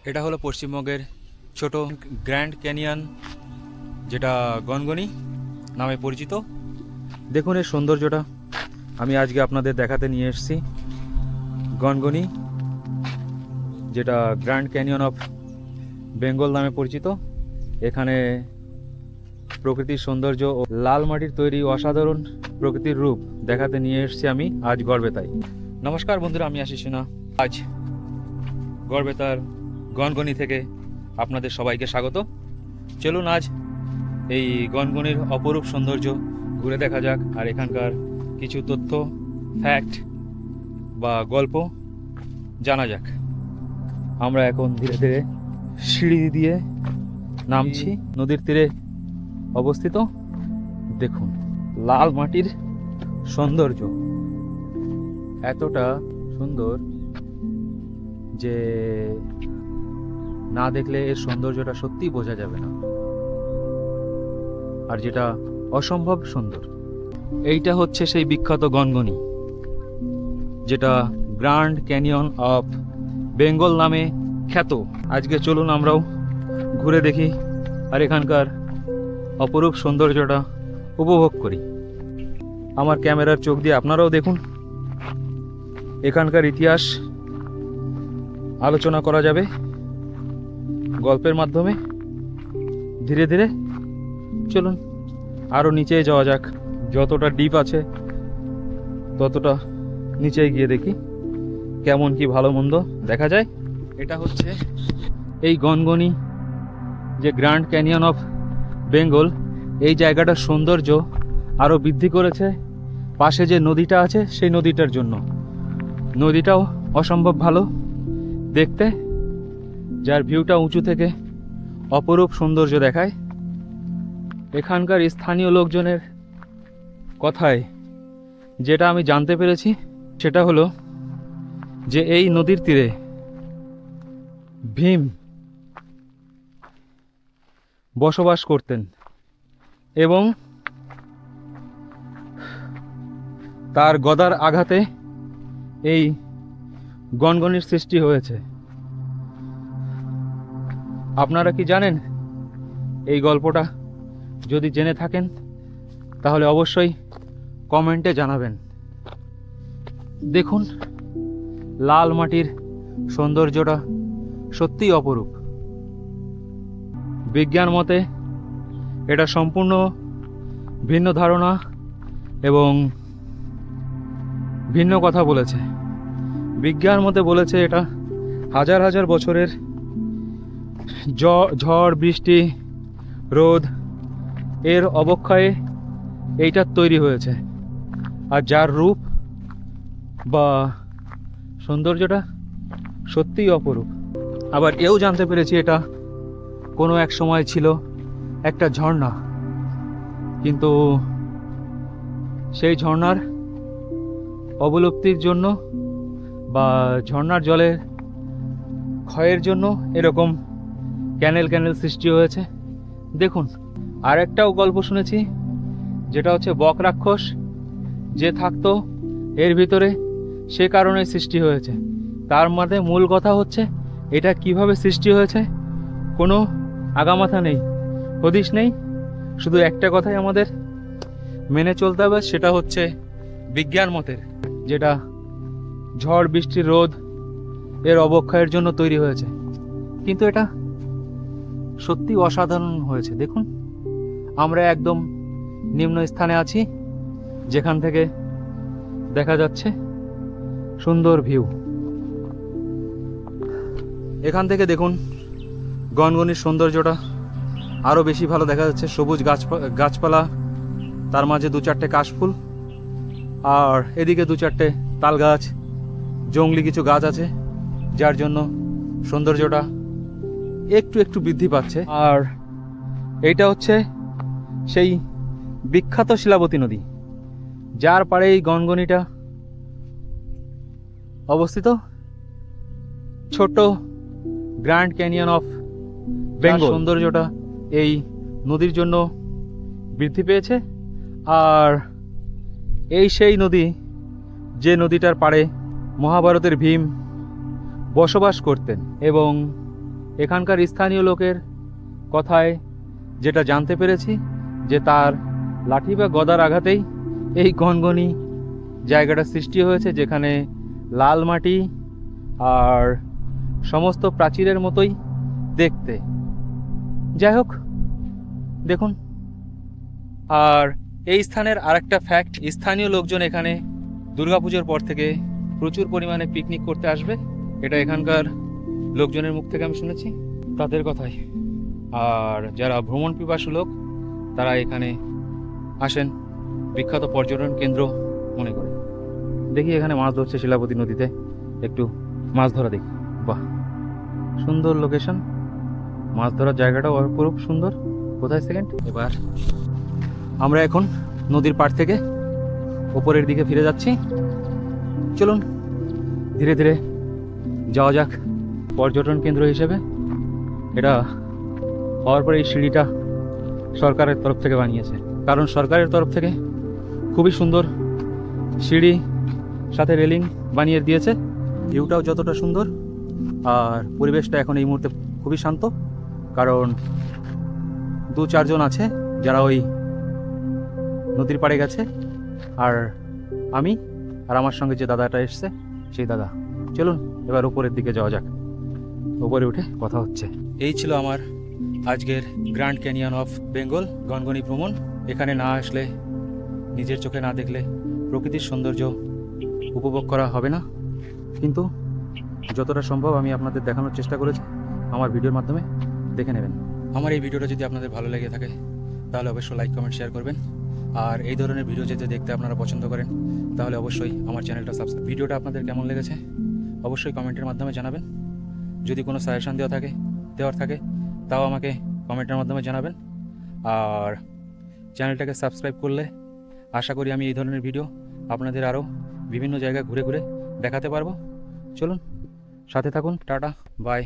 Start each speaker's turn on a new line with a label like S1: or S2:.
S1: এটা হলো পশ্চিমবঙ্গের ছোট গ্র্যান্ড ক্যানিয়ন, যেটা গনগনি নামে পরিচিত। দেখুন এর সৌন্দর্যটা আমি আজকে আপনাদের দেখাতে নিয়ে এসেছি। গনগনি, যেটা গ্র্যান্ড ক্যানিয়ন অফ বেঙ্গল নামে পরিচিত। এখানে প্রকৃতির সৌন্দর্য ও লাল মাটির তৈরি অসাধারণ প্রকৃতির রূপ দেখাতে নিয়ে এসেছি আমি আজ গড়বেতায়। নমস্কার বন্ধুরা, আমি আশিস সিনহা। আজ গড়বেতার গনগনি থেকে আপনাদের সবাইকে স্বাগত। চলুন আজ এই গনগনির অপরূপ সৌন্দর্য ঘুরে দেখা যাক, আর এখানকার কিছু তথ্য, ফ্যাক্ট বা গল্প জানা যাক। আমরা এখন ধীরে ধীরে সিঁড়ি দিয়ে নামছি। নদীর তীরে অবস্থিত। দেখুন লাল মাটির সৌন্দর্য এতটা সুন্দর যে না দেখলে এর সৌন্দর্যটা সত্যিই বোঝা যাবে না, আর যেটা অসম্ভব সুন্দর। এইটা হচ্ছে সেই বিখ্যাত গনগনি, যেটা গ্র্যান্ড ক্যানিয়ন অফ বেঙ্গল নামে খ্যাত। আজকে চলুন আমরাও ঘুরে দেখি আর এখানকার অপরূপ সৌন্দর্যটা উপভোগ করি। আমার ক্যামেরার চোখ দিয়ে আপনারাও দেখুন। এখানকার ইতিহাস আলোচনা করা যাবে গল্পের মাধ্যমে। ধীরে ধীরে চলুন আরও নিচে যাওয়া যাক। যতটা ডিপ আছে ততটা নিচে গিয়ে দেখি কেমন কি ভালো মন্দ দেখা যায়। এটা হচ্ছে এই গনগনি, যে গ্র্যান্ড ক্যানিয়ন অফ বেঙ্গল। এই জায়গাটার সৌন্দর্য আরও বৃদ্ধি করেছে পাশে যে নদীটা আছে সেই নদীটার জন্য। নদীটাও অসম্ভব ভালো দেখতে, যার ভিউটা উঁচু থেকে অপরূপ সৌন্দর্য দেখায়। এখানকার স্থানীয় লোকজনের কথায় যেটা আমি জানতে পেরেছি সেটা হলো যে এই নদীর তীরে ভীম বসবাস করতেন এবং তার গদার আঘাতে এই গনগনির সৃষ্টি হয়েছে। আপনারা কি জানেন এই গল্পটা? যদি জেনে থাকেন তাহলে অবশ্যই কমেন্টে জানাবেন। দেখুন লাল মাটির সৌন্দর্যটা সত্যিই অপরূপ। বিজ্ঞান মতে এটা সম্পূর্ণ ভিন্ন ধারণা এবং ভিন্ন কথা বলেছে। বিজ্ঞান মতে বলেছে এটা হাজার হাজার বছরের ঝড়, বৃষ্টি, রোদ এর অবক্ষয়ে এইটার তৈরি হয়েছে, আর যার রূপ বা সৌন্দর্যটা সত্যিই অপরূপ। আবার এও জানতে পেরেছি এটা কোনো এক সময় ছিল একটা ঝর্ণা, কিন্তু সেই ঝর্ণার অবলুপ্তির জন্য বা ঝর্ণার জলের ক্ষয়ের জন্য এরকম ক্যানেল সৃষ্টি হয়েছে। দেখুন আর একটাও গল্প শুনেছি, যেটা হচ্ছে বক রাক্ষস যে থাকতো এর ভিতরে, সে কারণে সৃষ্টি হয়েছে। তার মধ্যে মূল কথা হচ্ছে এটা কিভাবে সৃষ্টি হয়েছে কোনো আগামাথা নেই, হদিশ নেই। শুধু একটা কথাই আমাদের মেনে চলতে হবে, সেটা হচ্ছে বিজ্ঞান মতের, যেটা ঝড়, বৃষ্টি, রোদ এর অবক্ষয়ের জন্য তৈরি হয়েছে। কিন্তু এটা সত্যি অসাধারণ হয়েছে। দেখুন আমরা একদম নিম্ন স্থানে আছি, যেখান থেকে দেখা যাচ্ছে সুন্দর ভিউ। এখান থেকে দেখুন গনগনির সৌন্দর্যটা আরও বেশি ভালো দেখা যাচ্ছে। সবুজ গাছপালা, তার মাঝে দু চারটে কাশফুল, আর এদিকে দু চারটে তাল গাছ, জংলি কিছু গাছ আছে, যার জন্য সৌন্দর্যটা একটু একটু বৃদ্ধি পাচ্ছে। আর এইটা হচ্ছে সেই বিখ্যাত শিলাবতী নদী, যার পাড়ে এই গনগনিটা অবস্থিত। ছোট গ্র্যান্ড ক্যানিয়ন অফ বেঙ্গল সৌন্দর্যটা এই নদীর জন্য বৃদ্ধি পেয়েছে। আর এই সেই নদী, যে নদীটার পাড়ে মহাভারতের ভীম বসবাস করতেন এবং এখানকার স্থানীয় লোকের কথায় যেটা জানতে পেরেছি যে তার লাঠি বা গদার আঘাতেই এই গনগনি জায়গাটা সৃষ্টি হয়েছে, যেখানে লাল মাটি আর সমস্ত প্রাচীরের মতোই দেখতে। যাই হোক, দেখুন। আর এই স্থানের আরেকটা ফ্যাক্ট, স্থানীয় লোকজন এখানে দুর্গাপুজোর পর থেকে প্রচুর পরিমাণে পিকনিক করতে আসবে। এটা এখানকার লোকজনের মুখ থেকে আমি শুনেছি, তাদের কথাই। আর যারা ভ্রমণ পিপাসু লোক তারা এখানে আসেন বিখ্যাত পর্যটন কেন্দ্র মনে করে। দেখি এখানে মাছ ধরছে শিলাবতী নদীতে, একটু মাছ ধরা দেখি। বাহ, সুন্দর লোকেশন, মাছ ধরার জায়গাটাও অপরূপ সুন্দর। কোথায় সেকেন্ড? এবার আমরা এখন নদীর পাড় থেকে ওপরের দিকে ফিরে যাচ্ছি। চলুন ধীরে ধীরে যাওয়া যাক। পর্যটন কেন্দ্র হিসেবে এটা হওয়ার পরে এই সিঁড়িটা সরকারের তরফ থেকে বানিয়েছে, কারণ সরকারের তরফ থেকে খুবই সুন্দর সিঁড়ি সাথে রেলিং বানিয়ে দিয়েছে। ভিউটাও যতটা সুন্দর, আর পরিবেশটা এখন এই মুহূর্তে খুবই শান্ত, কারণ 2-4 জন আছে যারা ওই নদীর পাড়ে গেছে, আর আমি আর আমার সঙ্গে যে দাদাটা এসছে সেই দাদা। চলুন এবার উপরের দিকে যাওয়া যাক, উপরে উঠে কথা হচ্ছে। এই ছিল আমার আজকের grand canyon of Bengal Gangani ভ্রমণ। এখানে না আসলে, নিজের চোখে না দেখলে প্রকৃতির সৌন্দর্য উপভোগ করা হবে না, কিন্তু যতটা সম্ভব আমি আপনাদের দেখানোর চেষ্টা করেছি আমার ভিডিওর মাধ্যমে, দেখে নেবেন। আমার এই ভিডিওটা যদি আপনাদের ভালো লেগে থাকে তাহলে অবশ্যই লাইক, কমেন্ট, শেয়ার করবেন। আর এই ধরনের ভিডিও যদি দেখতে আপনারা পছন্দ করেন তাহলে অবশ্যই আমার চ্যানেলটা সাবস্ক্রাইব। ভিডিওটা আপনাদের কেমন লেগেছে অবশ্যই কমেন্টের মাধ্যমে জানাবেন। যদি কোনো সাজেশন দেওয়ার থাকে তাও আমাকে কমেন্টের মাধ্যমে জানাবেন। আর চ্যানেলটাকে সাবস্ক্রাইব করলে আশা করি আমি এই ধরনের ভিডিও আপনাদের আরও বিভিন্ন জায়গায় ঘুরে ঘুরে দেখাতে পারবো। চলুন সাথে থাকুন। Tata, by.